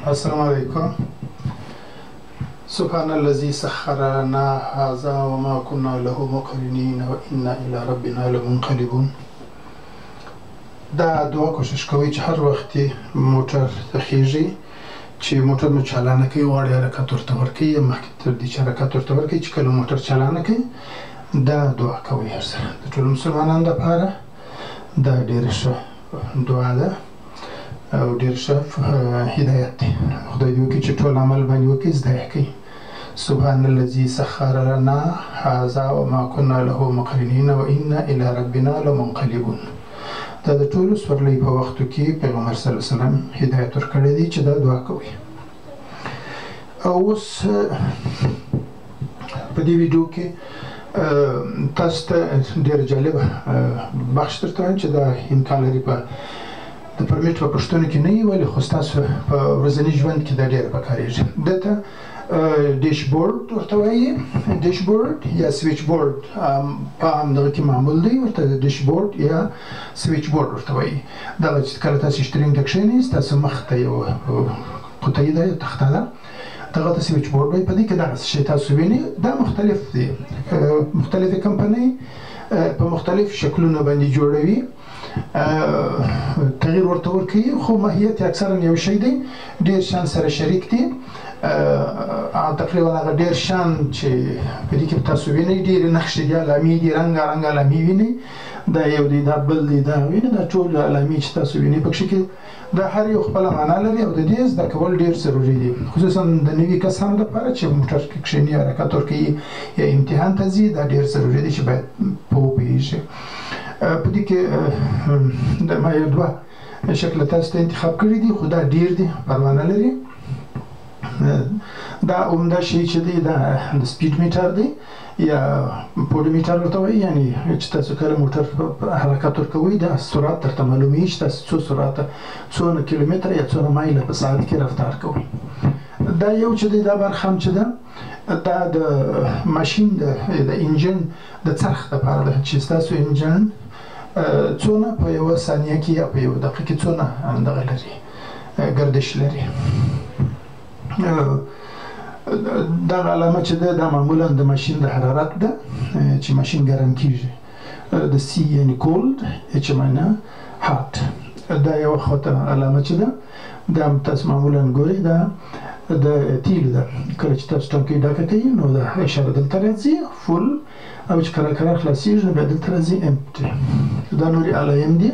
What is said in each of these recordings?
السلام عليكم. سبحان الذي سخر لنا هذا وما كنا له مقرنين وإنا إلى ربنا لمنقلبون. دا دعا کوشش کوي چې هر وخت موټر تخیږي چې موټر مو چالانه کوي غواړي حرکت ورته ورکوي مخکې تر دې چې حرکت ورته ورکوي چې کله موټر چالانه کوي دا دعا کوي هر سره د ټولو مسلمانانو دپاره دا ډېره ښه دعا ده او ډېر ښه هدایت دی خدای دې وکړي چې ټول عمل باندې وکړي زده یې کوي سبحان الذي سخر لنا هذا وما كنا له مقرنين وإنا إلى ربنا لمنقلبون دا د ټولو سورلۍ په وختو کې پیغمبر صلی الله علیه وسلم هدایت ورکړی دی چې دا دعا کوي او اوس په دې ویډیو کې تاسو ته ډېر جالب بخش درته وایم چې دا امکان لري په د پرمیټ په پښتون کې نه وي ولې خو ستاسو په ورځني ژوند کې دا ډېر پکارېږي دته ډیشبورډ ورته وایي ډیشبورډ یا سویچ بورډ په همدغه کې معمول دی ورته ډیشبورډ یا سویچ بورډ ورته وایي دغه چې کله تاسو شټرینګ ته کښېنئ ستاسو مخ ته یو قطۍ ده یو تخته ده دغه ته سویچ بورډ وایي په دې کې دغه شی تاسو وینئ دا مختلف دي مختلفې کمپنۍ په مختلف شکلونو باندې جوړوي تغییر ورته ورکوي خو ماهیت اکثرا یو شی دی ډېر شیان سره شریک دي تقریبا هغه ډېر شیان چې په دې کې تاسو وینئ ډېرې نقشې دي علامې دي رنګارنګ علامې وینئ دا یو دی دا بل دی دا وینئ دا ټول علامې چې تاسو وینئ پکښې کې دا هر یو خپله معنا لري او د دې زده کول ډېر ضروري دي خصوصا د نوي کسانو لپاره چې موټر کې کښېني حرکت ورکوي یا امتحان ته ځي دا ډېر ضروري دی چې باید په وپوهېږي په دې کې ما یو دوه شکله تاسو ته انتخاب کړي دي خو دا ډېر دي پروا نه لري دا عمده شی چې دی دا د سپیډ میټر دی یا پوډومیټر ورته وایي یعنې چې تاسو کله موټر حرکت ورکوئ دا سرعت درته معلومیږي چې تاسو څو سرعت څونه کیلومتره یا څونه مایله په ساعت کې رفتار کوئ دا یو چې دی دا برخه هم چې ده دا د ماشین د انجن د څرخ دپاره ده چې ستاسو انجن څونه په یوه ثانیه کې یا په یوه دقیقه کې څونه دغه لري ګردش لري دغه علامه چې ده دا معمولا د ماشین د حرارت ده چې ماشین ګرم کیږي د سی یعنې کولد چې معنی هات دا یوه خواته علامه چې ده دا تاسو معمولا ګورئ دا د تیلو ده کله چې تاسو ټانکۍ ډکه کوي نو دا اشاره دلته راځي فول او چې کله کله خلاصېږي نو بیا دلته راځي امپټي دا نورې علایم دي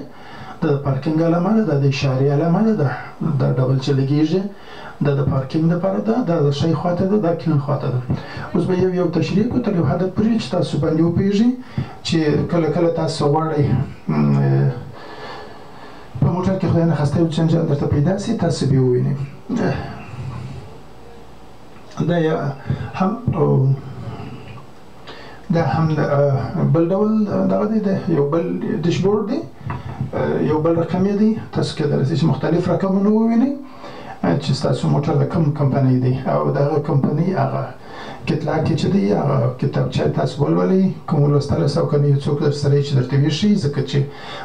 دا د پارکینګ علامه ده دا د اشارې علامه ده دا ډبل چې لګېږي دا د پارکینګ دپاره ده دا د ښی خواته ده دا کیڼ خواته ده اوس به یو تشریح کړو تر یو حده پورې چې تاسو باندې وپوهېږئ چې کله کله تاسو غواړئ په موټر کې خدای نخواسته یو جنجال درته پیدا سي تاسو بیا ووینئ دا هم بل ډول دغه دی یو بل ډیشبورډ دی یو بل رقم یې دی تاسو کېدلی سي چې مختلف رقمونه ووینئ چې ستاسو موټر د کوم کمپنۍ دی او دغه کمپنۍ هغه کتلا کې چې دی هغه کتابچه تاسو ولولئ کوم ولوستلی او که نه یو څوک درسره یي چې درته ویښي ځکه چې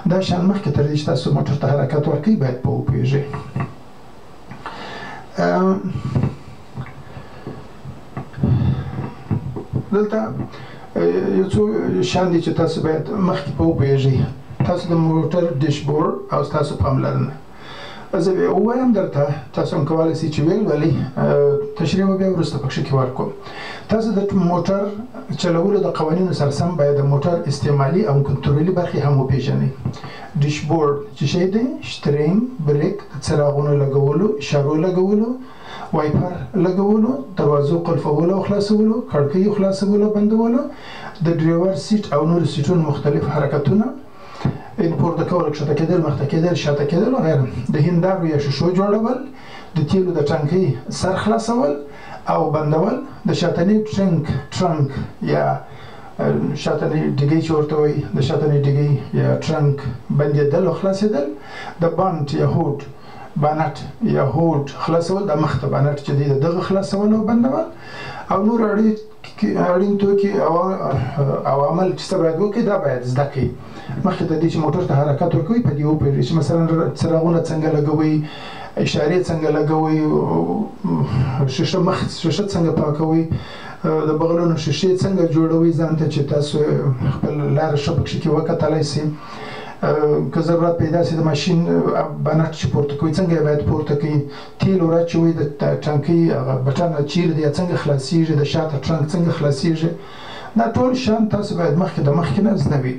دا شیان مخکې تر دې چې تاسو موټر ته حرکت ورکوئ باید په وپوهېږئ دلته یو څو شیان دي چې تاسو باید مخکې په وپوهېږئ تاسو د موټر ډیشبورډ او ستاسو پاملرنه زه بیا ووایم درته تاسو هم کولی سئ چې ولولئ تشریح به بیا وروسته پکښې کې ورکړم تاسو د موټر چلولو د قوانینو سره سم باید د موټر استعمالي او کنټرولي برخې هم وپېژنئ ډیشبورډ چې شی دی شټرینګ بریک د څراغونو لګولو اشارو لګولو وایپر لګولو دروازو قلفولو او خلاصولو کړکیو خلاصولو بندولو د ډریور سیټ او نورو سیټونو مختلف حرکتونه پورته کول کښته کېدل مخته کېدل شاته کېدل وغیره د هندارو یا شیشو جوړول د تیلو د ټانکۍ سر خلاصول او بندول د شاتني ټرنک یا شاتني ډیګۍ چې ورته وایي د شاتني ډیګۍ یا ټرنک بندېدل او خلاصېدل د بانټ یا هوډ بانټ یا هوډ خلاصول د مخته بانټ چې دی دغه خلاصول او بندول او نور اړیکې اړین توکي عوامل چې څه باید وکړي دا باید زده کړي مخکې ته دې چې موټر ته حرکت ورکوي په دې وپوهېږي چې مثلا څراغونه څنګه لګوي اشارې څنګه لګوي شیشه څنګه پاکوي د بغلونو شیشې څنګه جوړوي ځان ته چې تاسو خپل لاره ښه پکښې کې وکتلی سئ که ضرورت پیدا سي د ماشین بانټ چې پورته کوي څنګه یې باید پورته کوي تیل ورچوي د ټانکۍ هغه بټن چیرې دی څنګه خلاصېږي د شاته ټرنک څنګه خلاصېږي دا ټول شیان تاسو باید مخکې نه زده وي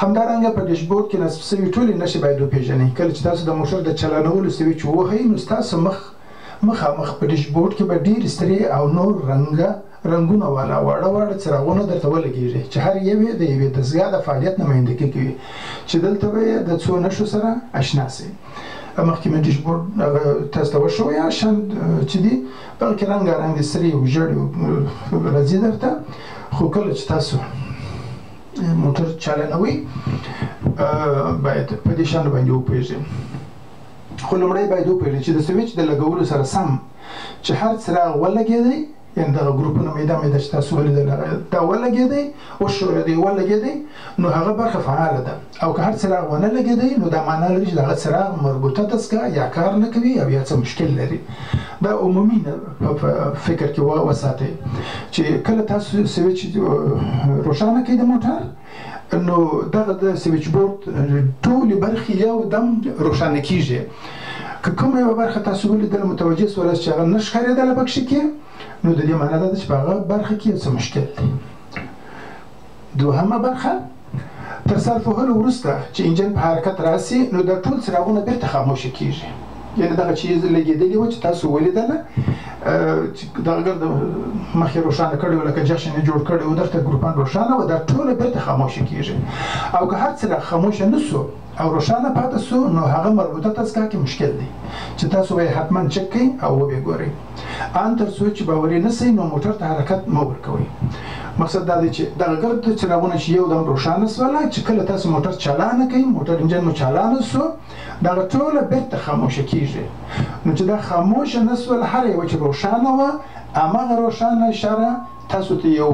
همدارنګه په ډیشبورډ کې نصب سوي ټولې نښې باید وپېژنئ کله چې تاسو د موټر د چلانولو سویچ ووهئ نو ستاسو مخامخ په ډیشبورډ کې به ډېرې سترې او نور رنګونه والا واړه څراغونه درته ولګېږي چې هر یو یې د یوې دستګاه د فعالیت نمایندګي کوي چې دلته به یې د څو نښو سره اشنا سئ مخکې مې ډیشبورډ تاسو ته وښوی شان چې دي په هغه کې رنګارنګ دي سرې او ژېړې راځي درته خو کله چې تاسو موټر چالانوي باید په دې شیانو باندې وپوهېږئ خو لومړی باید وپوهېږئ چې د سویچ د لګولو سره سم چې هر څراغ ولګېدی یعنې دغه ګروپونه میده چې تاسو ولیدل دا ولګېدی وښورېدی ولګېدی نو هغه برخه فعاله ده او که هر څراغ ونه لګېدی نو دا معنا لري چې دغه څراغ مربوطه دستګاه یا کار نه کوي او یا څه مشکل لري دا عمومي په فکر کې وساتئ چې کله تاسو سویچ روښانه کړئ د موټر نو دغه د سویچ بورډ ټولې برخې یو دم روښانه کیږي که کومه یوه برخه تاسو ولیدله متوجه سولاست چې هغه نه ښکارېدله پکښې کې نو د دې معنا دا ده چې په هغه برخه کې یو څه مشکل دی دوهمه برخه تر سرف وهلو وروسته چې انجن په حرکت راسي نو دا ټول څراغونه بیرته خاموشه کیږي یعنې دغه چیز لګېدلي وه چې تاسو ولیدله چې دغه ګرد مخکې روښانه کړی و لکه جشن یې جوړ کړی و درته ګروپان روښانه وه دا ټوله بیرته خاموشه کیږي او که هر څراغ خاموشه نه سو او روښانه پاتې سو نو هغه مربوطه دستګاه کې مشکل دی چې تاسو به یې حتما چک کړئ او وبې ګورئ ان تر څو چې باوري نه سئ نو موټر ته حرکت مه ورکوئ مقصد دا دی چې دغه ګرد څراغونه چې یو دم روښانه سوله چې کله تاسو موټر چالانه کوئ موټر انجن مو چالانه سو دغه ټوله بیرته خاموشه کیږي نو چې دا خاموشه نه سوله هر یوه چې روښانه وه هماغه روښانه اشاره تاسو ته یو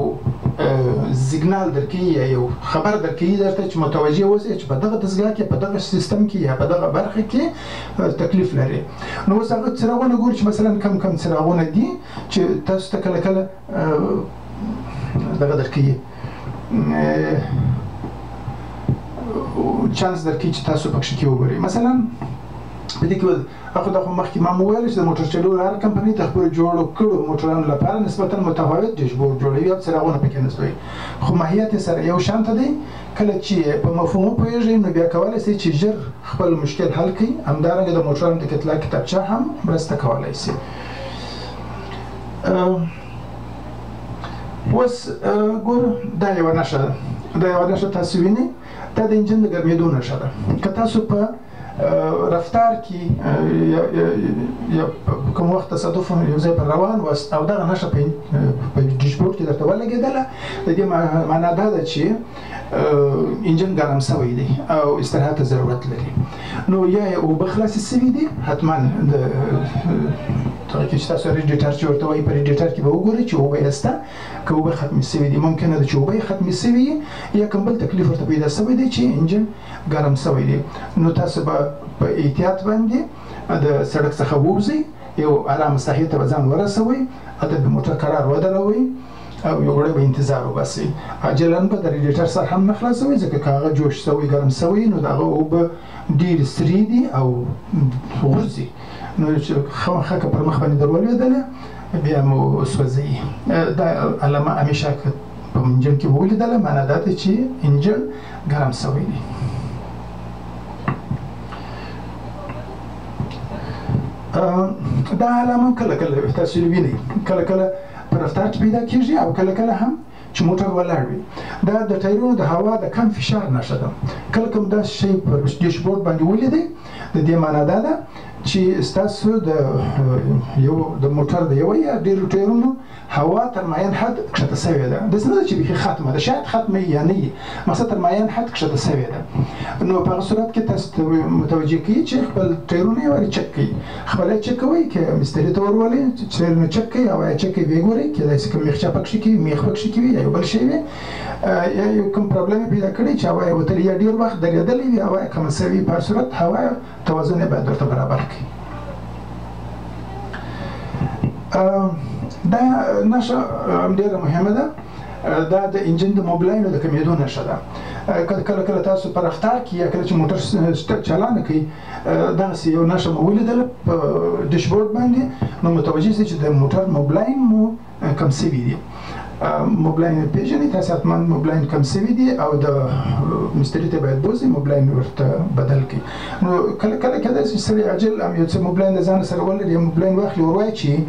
سیګنال درکوي یا یو خبر درکوي درته چې متوجه اوسئ چې په دغه دستګاه کې په دغه سیستم کې یا په دغه برخه کې تکلیف لري نو اوس هغه څراغونه ګورو چې مثلا کم څراغونه دي چې تاسو ته کله دغه درکوي چانس درکوي چې تاسو پکښې کې وګورئ مثلا په دې کې خو مخکې ما وویل چې د موټر چلولو هر کمپنۍ د خپلو جوړو کړو موټرانو لپاره نسبتا متفاوت ډیشبورډ جوړوي او څراغونه پکې نصبوي خو ماهیت یې سره یو شانته دی کله چې په مفهوم وپوهېږئ نو بیا کولی سئ چې ژر خپل مشکل حل کړئ همدارنګه د موټرانو د اطلاع کتابچه هم مرسته کولی سي اوس ګورو دا یوه نښه تاسو وینئ دا د انجن د ګرمېدو نښه ده که تاسو په رفتار کې یا کوم وخت تصادفاً یو ځای پر روان واست او دغه نښه په ډیشبورډ کې درته ولګېدله د دې معنا دا ده چې انجن ګرم سوی دی او استراحت ته ضرورت لري نو یا یې اوبه خلاصې سوي دي حتما د دغه کې چې تاسو ریډیټر چې ورته وایي په ریډیټر کې به وګورئ چې اوبه یې شته که اوبه ختمې سوي دي ممکنه ده چې اوبه یې ختمې سوي یا کوم بل تکلیف ورته پیدا سوی دی چې انجن ګرم سوی دی نو تاسو به په احتیاط باندې د سړک څخه ووځئ یو ارامه ساحې ته به ځان ورسوئ هلته به موټر قرار ودروئ او یو غړی به انتظار وباسئ عاجلا به د ریډیټر سر هم نه خلاصوئ ځکه که هغه جوش سوی ګرم سوی نو د هغه اوبه ډېرې سرې دي او غورځي نو چې خامخا که پر مخ باندې در ولوېدله بیا مو سوځوي دا علامه همیشه که په انجن کې ولیدله معنا دا ده چې انجن ګرم سوی دی دا علامه کله تاسو وینئ کله په رفتار کې پیدا کېږي او کله هم چې موټر ولاړ وي دا د ټایرونو د هوا د کم فشار نښه ده کله کوم داسې شی پر ډیشبورډ باندې ولیدئ د دې معنا دا ده چې ستاسو د موټر د یو یا ډېرو ټایرونو هوا تر معین حد کښته سوې ده. داسې نه ده چې بیخي ختمه ده، شاید ختمه یا نه وي، مقصد تر معین حد کښته سوې ده. نو په هغه صورت کې تاسو متوجه کړئ چې خپل ټایرونه یې ورې چک کړئ. خپله یې چک کوئ، که مستري ته ورولئ چې ټایرونه چک کړئ، هوا یې چک کړئ، ویې ګورئ، کېدای شي کوم میخچه پکښې کې وي، میخ پکښې کې وي، یا یو بل شی وي، یا یو کوم پرابلم یې پیدا کړی چې هوا یې وتلې یا ډېر وخت درېدلې وي، هوا یې کمه سوې وي. په هر صورت هوا توازن یې باید ورته برابر کړي. دا نښه ډېره مهمه ده. دا د انجن د موبلاینو د کمېدو نښه ده. کله کله تاسو په رفتار کې یا کله چې موټر چالانه کوئ دغسې یو نښه مو ولیدله په ډیشبورډ باندې، نو متوجه شئ چې د موټر موبلاین مو کم سوي دي. موبلاین پیژنئ، تاسو حتما موبلاین کم سوي دي او د مستري ته باید بوځئ، موبلاین ورته بدل کړئ. نو کله کله کېدای شي سړی عاجل هم یو څه موبلاین د ځان سره ولري، یا موبلاین واخلي ور واچوي،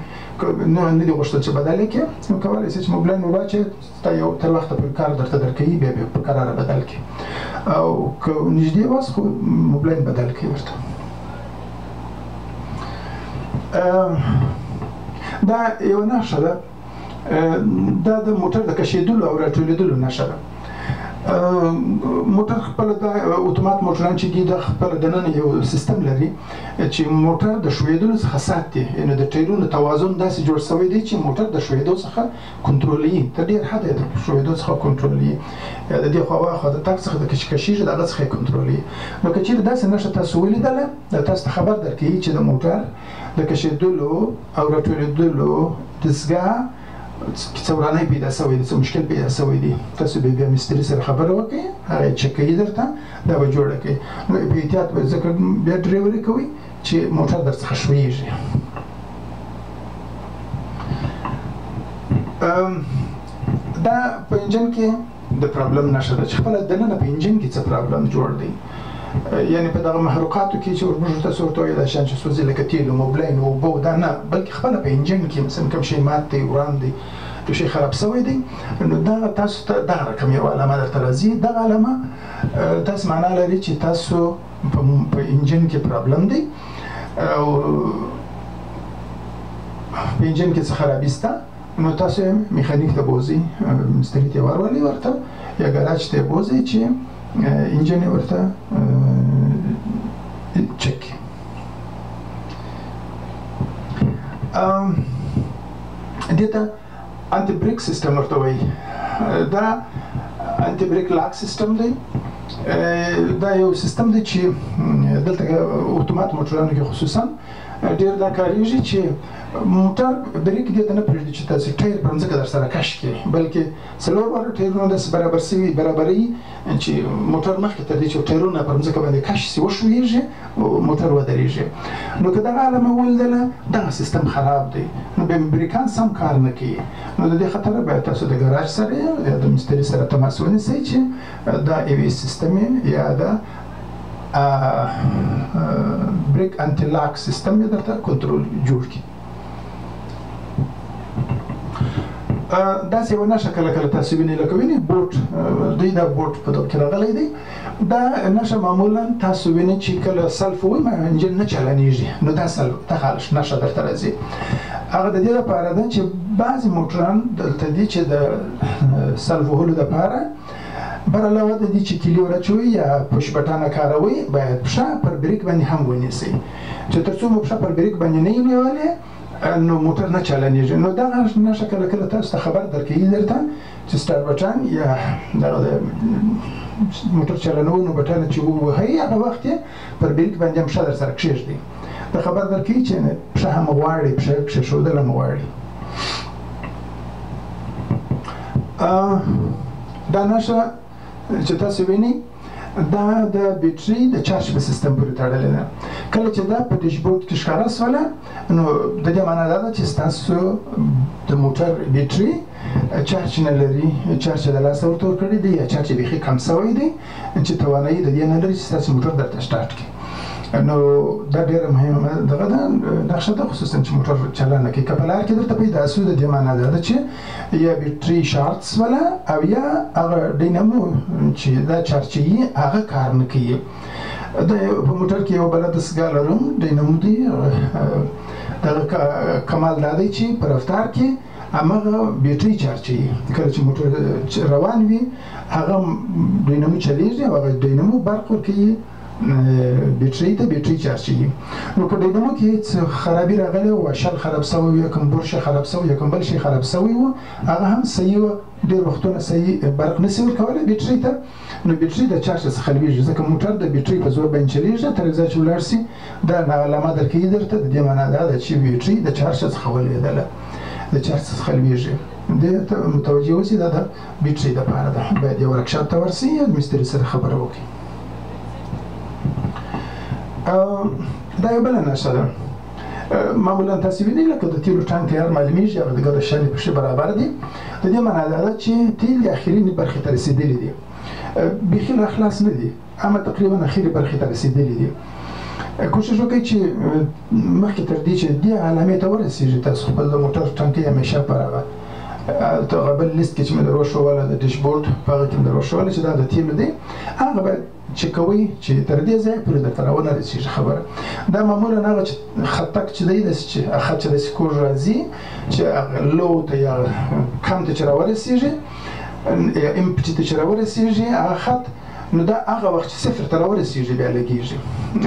نه دي غوښتل چې بدل یې کړي، نو کولی شي چې موبلاین ور واچوي، ستا یو تر وخته پورې کار درته درکوي، بیا په کراره بدل کړي، او که نږدې واست خو موبلاین بدل کړئ ورته. دا یوه نښه ده، دا د موټر د کشېدلو او راټولېدلو نښه ده. موټر خپله دا اتومات موټران چې دي دا خپله دننه یو سیستم لري چې موټر د ښویېدلو څخه ساتي، یعنې د ټایرونو توازن داسې جوړ شوی دی چې موټر د ښویېدو څخه کنټرولوي، تر ډېر حده یې د ښویېدو څخه کنټرولوي، یا د دې خوا واخوا د تګ څخه د کشیږي د هغه څخه یې کنټرولوي. نو که چېرې داسې نښه تاسو ولیدله، تاسو ته خبر درکوي چې د موټر د کشېدلو او راټولېدلو دستګاه څه ورانی پیدا شوی دی، څه مشکل پیدا شوی دی، تاسو بیا مستري سره خبره وکړئ، هغه یې چک کوي درته، دا به جوړه کړئ. نو په احتیاط به ځکه بیا ډریوري کوئ چې موټر درڅخه ښویېږي. دا په انجن کې د پرابلم نښه ده چې خپله دننه په انجن کې څه پرابلم جوړ دی، یعنی په دغه محرکاتو کې چې ورموږ تاسو ورته وایي دا شیان چې سوځي لکه تیل، موبلاین، اوبه، دا نه، بلکې خپله په انجن کې مثلا کوم شی مات دی، وران دی، یو شی خراب شوی دی، نو دغه تاسو ته دغه رقم یو علامه درته راځي. دغه علامه داسې معنا لري چې تاسو په انجن کې پرابلم دی او په انجن کې څه خرابي شته، نو تاسو میخانیک ته بوځئ، مستري ته یې ورولئ ورته، یا ګراج ته یې بوځئ چې انجن یې ورته چک کړي. دې ته انټي بریک سیستم ورته وایي. دا انټي بریک لاک سیستم دی. دا یو سیستم دی چې دلته اتومات موټرانو کې خصوصا ډېر دا کارېږي چې موټر بریک دې ته نه پرېږدي چې تاسې ټایر پر ځمکه در سره کش کړي، بلکې څلور واړه ټایرونه داسې برابر شوي برابروي چې موټر مخکې تر دې چې ټایرونه پر ځمکه باندې کش شي، وښویېږي، موټر ودرېږي. نو که دغه علامه ولیدله، دغه سیستم خراب دی، نو بیا بریکان سم کار نه کوي. نو د دې خطره باید تاسو د ګراج سره یا د مستري سره تماس ونیسئ چې دا ایوي سیستم یا دا بریک انټي لاک سیستم یې درته کنټرول جوړ کړي. داسې یوه نښه کله کله تاسو وینئ، لکه وینئ بوټ، دوی دا بوټ په دغه کې راغلی دی. دا نښه معمولا تاسو وینئ چې کله سلف ووایم انجن نه چالانېږي، نو دا دغه نښه درته راځي. هغه د دې لپاره ده چې بعضې موټران دلته دي چې د سلف وهلو دپاره بر علاوه د دې چې کیلي ورچوي یا پوش بټانه کاروئ، باید پښه پر بریک باندې هم ونیسئ، چې تر څو مو پښه پر بریک باندې نه وي نیولې نو موټر نه چالانېږي. نو دغه نښه کله کله تاسو ته خبر درکوي درته چې سټارټ بټن یا دغه د موټر چالانولو بټن چې ووهئ، هغه وخت یې پر بریک باندې هم پښه در سره کښېږدئ، دا خبر درکوي چې پښه هم غواړي، پښه کښېښودل هم غواړي. دا نښه چې تاسو وینئ دا د بیټرۍ د چارج په سیستم پورې تړلې ده. کله چې دا په ډیشبورډ کې ښکاره شوله، نو د دې معنا دا ده چې ستاسو د موټر بیټرۍ چارج نه لري، چارج د لاسه ورته ورکړی دی یا چارج یې بیخي کم شوی دی چې توانایي د دې نه لري چې ستاسو موټر درته سټارټ کړي. نو دا ډېره مهمه دغه ده نقشه ده، خصوصا چې موټر چالانه کوي. که په لار کې درته پیدا شو، د دې معنا دا ده چې یا بیټرۍ شارټ شوله او یا هغه ډینامو چې دا چارجوي هغه کار نه کوي. په موټر کې یو بله دستګاه لرم ډینامو دی دغه کمال دا دی چې په رفتار کې هماغه بیټرۍ چارجوي کله چې موټر روان وي هغه ډینامو چلیږي او هغه ډینامو برق ورکوي بیټرۍ ته بیټرۍ چارجوي نو په ډینامو کې هېڅ خرابي راغلی و واشل خراب سوی و یا کوم برش خراب سوی یا کوم بل شی خراب سوی و هغه هم صحیح و ډېر وختونه صحیح برق نشي ورکولی بیټرۍ ته نو بیټرۍ د چارج څخه لویږي ځکه موټر د بیټرۍ په زور باندې چلیږي تر ځای چې ولاړ شي دا علامه درکوي درته د دې معنا دا ده چې بیټرۍ د چارج څخه ولوېدله د چارج څخه لویږي دې ته متوجه اوسئ دا د بیټرۍ دپاره ده باید یو ورکشاپ ته ورسئ یا د مستري سره خبره وکړئ دا یو بله نښه ده معمولا تاسې وینئ لکه د تیلو ټانک تیار معلومیږي هغه د ګډه شانې پکښې برابر دي د دې معنا دا ده چې تیل د اخرینې برخې ته رسېدلي دي بیخي لا خلاص نه دي اما تقریبا اخرې برخې ته رسېدلي دي کوشش وکړئ چې مخکې تر دې چې دې علامې ته ورسېږي تاسو خپل د موټر ټانکۍ همیشه پر هغه بل لیست کې چې مې در وښوله د ډیشبورډ په هغه کې مې در وښوله چې دا د تیلو دی هغه باید چک کوئ چې تر دې ځایه پورې درته راونه رسېږي خبره دا معمولا هغه چې خطک چې دی داسې چې خط چې داسې کوږ راځي چې هغه لو ته یا کم ته چې راورسېږي یا امپټي ته چې راورسېږي هغه خط نو دا هغه وخت چې صفر ته راورسېږي بیا لګېږي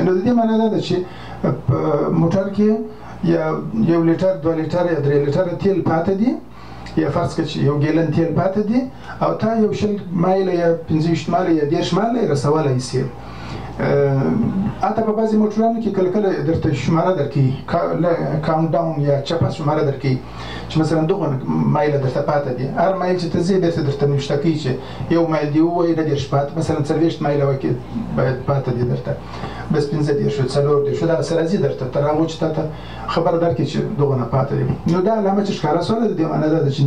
نو د دې معنا دا ده چې په موټر کې یا 1 لیټر 2 لیټر یا 3 لیټر تیل پاته دي یا فرض کړه چې 1 ګیلن تیل پاته دي او تا 1 مایله یا 15 مایله یا 10 مایله رسولی سي حتی په بعضې موټرانو کې کله کله درته شماره درکوي کاونټ ډاون یا چپه شماره درکوي چې مثلا دغه مایله درته پاته دي هر مایل چې ته ځې بېرته درته نوشته کوي چې 1 مایل دې ووایي 10 پاته مثلا 40 مایله وکړي باید پاته دي درته بس 15 شو 4 شو دغسې راځي درته تر هغو چې تا ته خبره درکړي چې دغه نه پاته دي نو دا علامه چې ښکاره شوله د دې معنا دا ده چې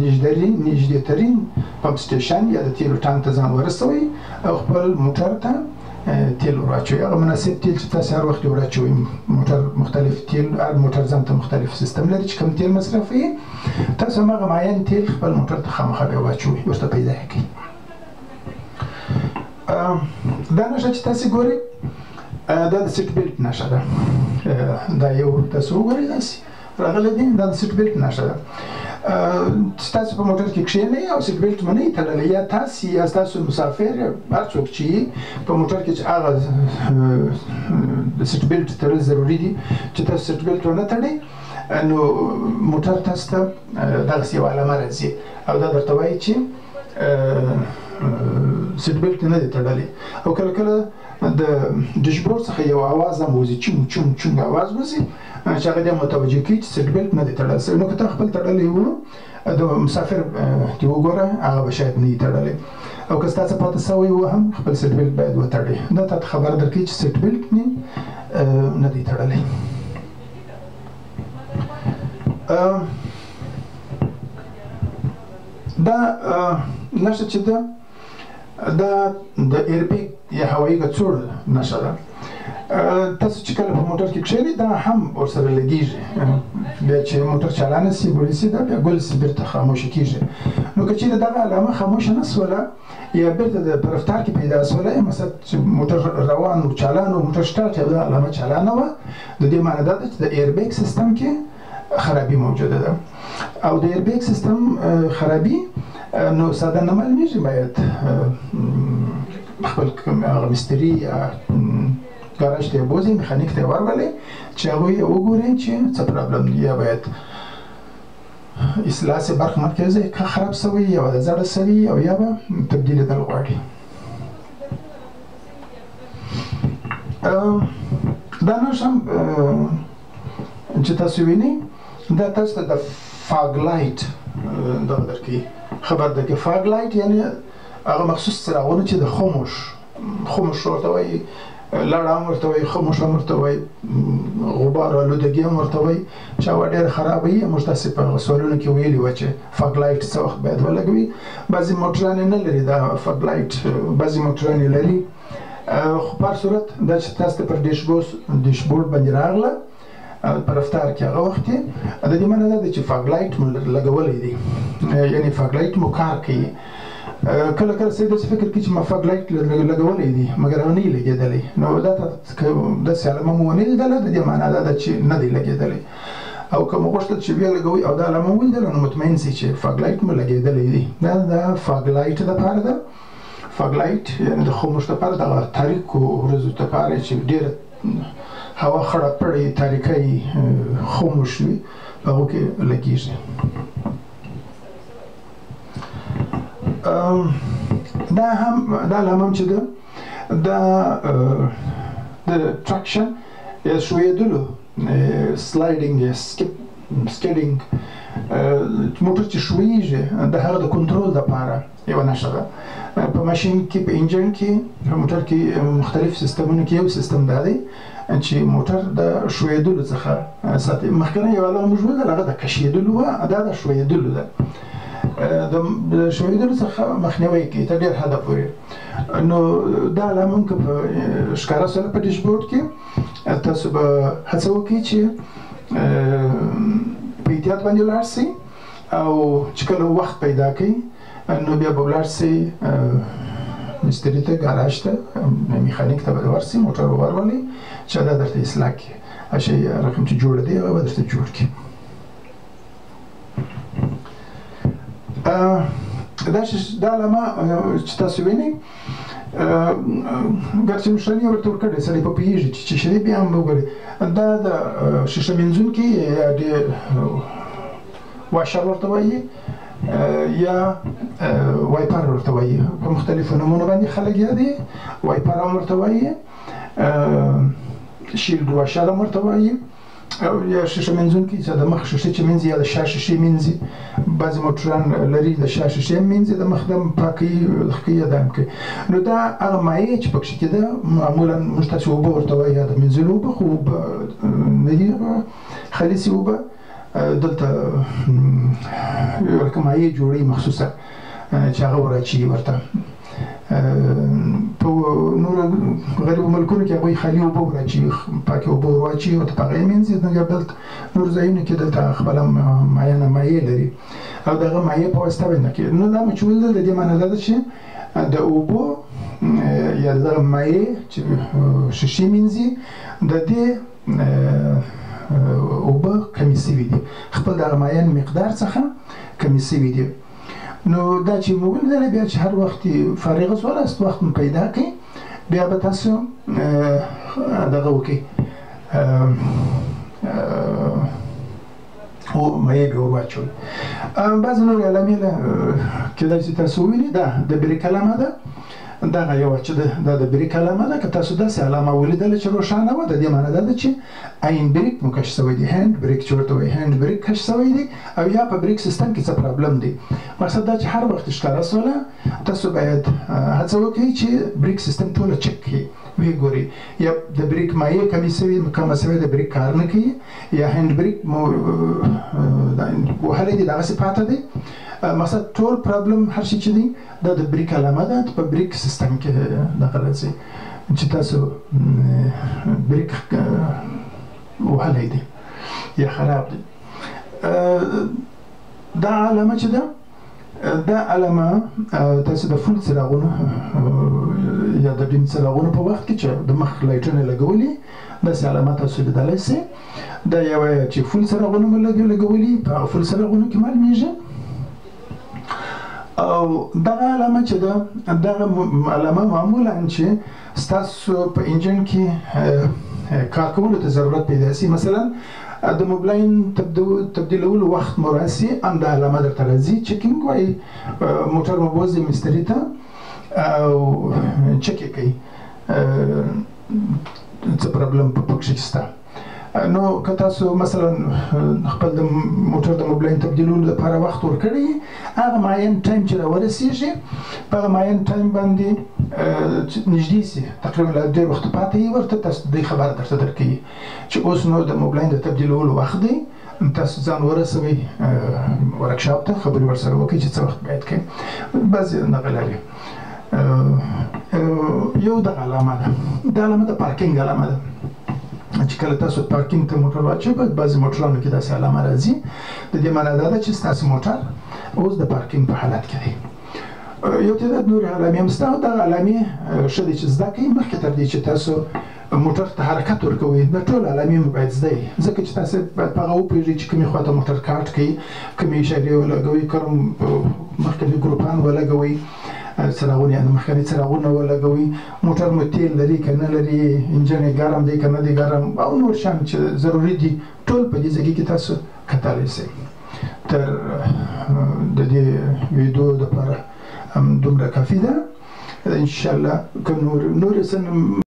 نږدېترین پمپ سټیشن یا د تیلو ټانک ته ځان ورسوئ او خپل موټر ته تیل ورواچوي هغه مناسب تیل چې تاسې هر وخت وراچوئ موټر مختلف تیل هر موټر ځان ته مختلف سیستم لري چې کوم تیل مصرفوي تاسو هماغه معین تیل خپل موټر ته خامخا بیا واچوئ ورته پیدا یې کړئ دا نښه چې تاسې ګورئ دا د سیټ بیلټ نښه ده دا یو تاسو وګورئ داسې راغلی دی دا د سیټ بیلټ نښه ده چې تاسو په موټر کې کښېنئ او سیټ بیلټ مو نه وي تړلی یا تاسې یا ستاسو مسافر هر څوک چې یي په موټر کې چې هغه د سیټ بیلټ تړل ضروري دي چې تاسو سیټ بیلټ ونه تړئ نو موټر تاسو ته دغسې یوه علامه راځي او دا درته وایي چې سیټ بیلټ نه دی تړلی او کله کله د ډیشبورډ څخه یو اواز هم وځي چونګ چونګ چونګ اواز وځي چې هغه دې متوجه کوي چې سیټ بیلټ نه دی تړلی نو که ته خپل تړلی و د مسافر کې وګوره هغه به شاید نه وي تړلی او که ستا څه پاته سوی و هم خپل سیټ بیلټ باید وتړئ دا تا ته خبره درکوي چې سیټ بیلټ نه دی تړلی دا نښه چې ده دا د ایربیګ یا هوایي کڅوړ نښه ده تاسو چې کله په موټر کې کښېنئ دا هم ورسره لګېږي بیا چې موټر چالانه سي ګل سي دا بیا ګل سي بېرته خاموشه کېږي نو که چېرې دغه علامه خاموشه نه سوله یا بېرته په رفتار کې پیدا سوله مثلا چې موټر روان و چالان و موټر سټارټ یا دا علامه چالانه وه د دې معنی دا ده چې د ایربیګ سیستم کې خرابي موجوده ده او د ایربیګ سیستم خرابي نو ساده نه معلومېږي باید خپل هغه مستري یا ګاراژ ته یې بوځئ میخانیک ته یې ورولئ چې هغوی یې وګورئ چې څه پرابلم دی یا باید اصلاح سي برق مرکزي خراب سوی یا د زړه سوي او یا به تبدیلېدل غواړي دا نښه هم چې تاسو وینئ دا تاسو ته د فاګ لایټ دغه درکوي خبر درکوي فاګ لایټ یعنې هغه مخصوص څراغونه چې د خموش ورته وایي لړ هم ورته وایي خموش هم ورته وایي غبار آلودګي هم ورته وایي چې هوا ډېره خرابه وي موږ تاسې په سوالونو کې ویلي وه چې فاګ لایټ څه وخت باید ولګوي بعضې موټران یې نه لري دا فاګ لایټ بعضې موټران یې لري خو په هر صورت دا چې تاسو ته پر ډیشبورډ باندې راغله په رفتار کې هغه وخت یې د دې معنی دا ده چې فاګ لایټ مو لګولی دی یعنې فاګ لایټ مو کار کوي کله کله سړی داسې فکر کوي چې ما فاګ لایټ لګولی دي مګر هغه نه یې لګېدلی نو دا داسې علامه مو ونه لیدله د دې معنا دا ده چې نه دی لګېدلی او که مو غوښتل چې بیا لګوئ او دا علامه مو ولیدله نو مطمئن سئ چې فاګ لایټ مو لګېدلی دی دا د فاګ لایټ دپاره ده فاګ لایټ یعنې د خاموش دپاره دغه تاریکو ورځو دپاره چې ډېره هوا خړه پړې تاریکۍ خاموش وي په هغو کې لګېږي دا علامه هم چې ده دا د ټراکشن یا ښویېدلو سلایډینګ یا سکیډینګ موټر چې ښویېږي د هغه د کنټرول دپاره یوه نښه ده په ماشین کې په انجن کې په موټر کې مختلف سیستمونو کې یو سیستم دا دی چې موټر د ښویېدلو څخه ساتي مخکنی یو علامه موږ ولیدل هغه د کشېدلو وه دا د ښویېدلو ده د ښویېدلو څخه مخنیوی کوي تر ډېر حده پورې نو دا علامه هم که په ښکاره سره په ډیشبورډ کې تاسو به هڅه وکړئ چې په احتیاط باندې ولاړ شئ او چې کله وخت پیدا کړئ نو بیا به ولاړ شئ مستري ته ګاراژ ته میخانیک ته به ورشئ موټر به ورولئ چې دا درته اصلاح کړي هغه رقم چې جوړه دی هغه به درته جوړ کړي دا علامه چې تاسو وینئ ګرچې مشرانې یې ورته ورکړې سړی به پوهېږي چې شیشې بیا هم به وګورئ دا د شیشه مینځونکي یا د واشر ورته وایي یا وایپر ورته وایي په مختلفو نومونو باندې خلک یادوي وایپر هم ورته وایي شیلډ واشر هم ورته وایي یا شیشه مینځونکي چې د مخ شیشې چې مینځي یا د شا شیشې مینځي بعضې موټران لري د شا شیشې هم مینځي د مخ هم پاکوي ښه یا دا هم کوي نو دا هغه مایع چې پکښې کېده معمولا موږ تاسې اوبه ورته وایي یا د مینځلو اوبه خو اوبه نه دي خالصې اوبه دلته یو رقم مایع جوړوي مخصوصه چې هغه وراچوي ورته په نورو غریبو ملکونو کې هغوی خالي اوبه وراچوي پاکې اوبه ورواچوي ورته په هغه یې مینځي مګر دلته نورو ځایونو کې دلته خپله معینه مایع لري او د هغه مایع په واسطه باندې کوي نو دا مچول ده د دې معنی دا ده چې د اوبو یا د دغه مایع چې شیشې مینځي د دې اوبه کمې سوي دي خپل د هغه معین مقدار څخه کمې سوي دي نو دا چې مو ولیدلی بیا چې هر وخت فارغه سوالاست وخت مو پیدا کړئ بیا به تاسو دغه وکړئ مایع بیا ور واچوئ بعضې نورې علامې کېدای شي تاسو ووینئ دا د بریک علامه ده دغه یوه چې دا د بریک علامه ده که تاسو داسې علامه ولیدله چې روښانه وه د دې معنی دا ده چې این بریک مو کش شوی دی هینډ بریک چې ورته وایي هینډ بریک کش شوی دی او یا په بریک سیستم کې څه پرابلم دی مقصد دا چې هر وخت ښکاره سوله تاسو باید هڅه وکړئ چې بریک سیستم ټوله چک کړئ ویې ګورئ یا د بریک مایع کمې سوې د بریک کار نه کوي یا هینډ بریک مو وهلی دی دغسې پاته دی مقصد ټول پرابلم هر شي چې دی دا د بریک علامه ده په بریک سیستم کې دغه راځي چې تاسو بریک وهلی دی یا خراب دی دا علامه چې ده دا علامه تاسو د فول څراغونو یا د ډیم څراغونو په وخت کې چې د مخ لایټونه لګولي داسې علامه تاسو لیدلی سئ دا یوه چې فول څراغونه مو لګولي په هغه فول څراغونو کې معلومیږي او دغه علامه چې ده دغه علامه معمولا چې ستاسو په انجن کې کار کولو ته ضرورت پیدا شي مثلا د موبلاین تبدیلولو وخت مو راسي همدا علامه درته راځي چکینګ وایي موټر مو بوځي مستري ته او چک یې کوي څه پرابلم پکښې شته نو که تاسو مثلا خپل د موټر د موبلاین تبدیلولو لپاره وخت ورکړی هغه معین ټایم چې راورسېږي په هغه معین ټایم باندې نږدې سي تقریبا له ډېر وخت پاته یې ورته تاسو دې خبره درته درکوي چې اوس نو د موبلاین د تبدیلولو وخت دی تاسو ځان ورسوئ ورکشاپ ته خبرې ورسره وکړئ چې څه وخت باید کوئ بعضې دغه لري یو دغه علامه ده دا علامه د پارکینګ علامه ده چې کله تاسو پارکینګ ته موټر واچوئ بعضې موټرانو کې داسې علامه راځي د دې معنی دا ده چې ستاسو موټر اوس د پارکینګ په حالت کې دی یو تعداد نور علامې هم شته او دغه علامې ښه دی چې زده کړئ مخکې تر دې چې تاسو موټر ته حرکت ورکوئ د ټول علامې مو باید زده وي ځکه چې تاسو باید په هغه وپوهېږئ چې کومې خواته موټر کاټ کوي کومې اشارې ولګوئ کوم مخکې ګروپان ولګوئ څراغونه یعنې مخکیني څراغونه ولګوئ موټر مو تیل لري که نه لري انجن یې ګرم دی که نه دی ګرم او نور شیان چې ضروري دي ټول په دې ځای کې تاسو کتلی شئ تر د دې ویډیو دپاره دومره کافي ده انشاءالله که نور څه